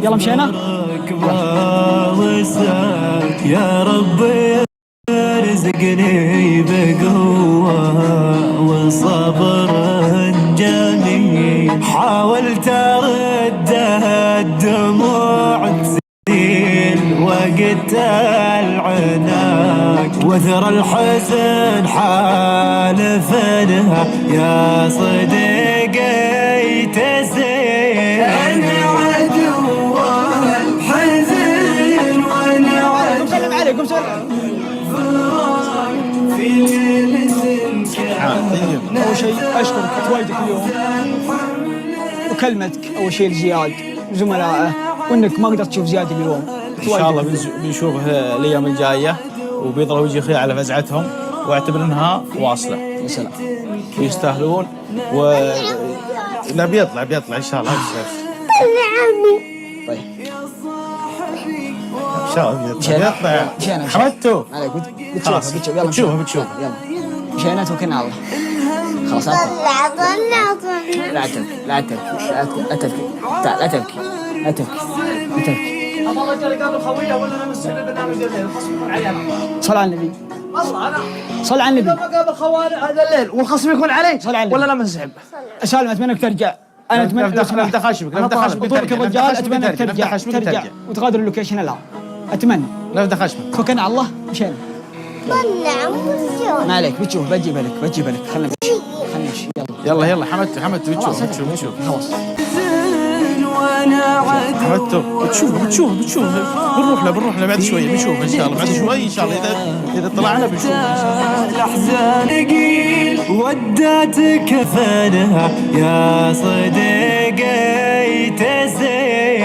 يلا مشينا. يا ربي ارزقني بقوة وصبر جميل، حاولت اردها الدموع تسيل وقت العناق، وثر الحزن حالفنها يا صديقي تسيل. انا عدو الحزن وانا عدو سلم عليكم سلم. في ليلة أول شيء أشكرك تواجدك اليوم وكلمتك أول شيء لزياد وزملائه، وإنك ما قدرت تشوف زياد اليوم. إن شاء الله بنشوفه الأيام الجاية وبيظل وجه خير على فزعتهم، واعتبر إنها واصلة. يا سلام. ويستاهلون لا بيطلع إن شاء الله. طيب إن شاء الله بيطلع. مشينا حمدتو عليك خلاص بتشوفه بتشوفه. يلا مشينا توكلنا على الله. خلاص طلع لا تبكي لا تبكي تعال لا تبكي لا تبكي لا تبكي. الله رجال قبل خويه ولا انا مسجل البرنامج الليل الخصم يكون علي انا. صل على النبي. والله انا صل على النبي. قبل خوالي هذا الليل والخصم يكون علي. صل على النبي. ولا انا منسحب. سالم اتمنى انك ترجع. انا اتمنى لا تدخل بطولك الرجال، اتمنى انك ترجع وتغادر اللوكيشن الان. اتمنى. لا تدخل خشمك. توكلنا على الله مشينا. طلع ما عليك بتشوف بجيب لك خلنا نمشي يلا حمدتو بتشوف خلاص. حمدتو بتشوف بنروح له بعد شويه بنشوف ان شاء الله، بعد شوي ان شاء الله اذا طلعنا بنشوف. الاحزان ثقيل ودات كفنها يا صديقي تسيل.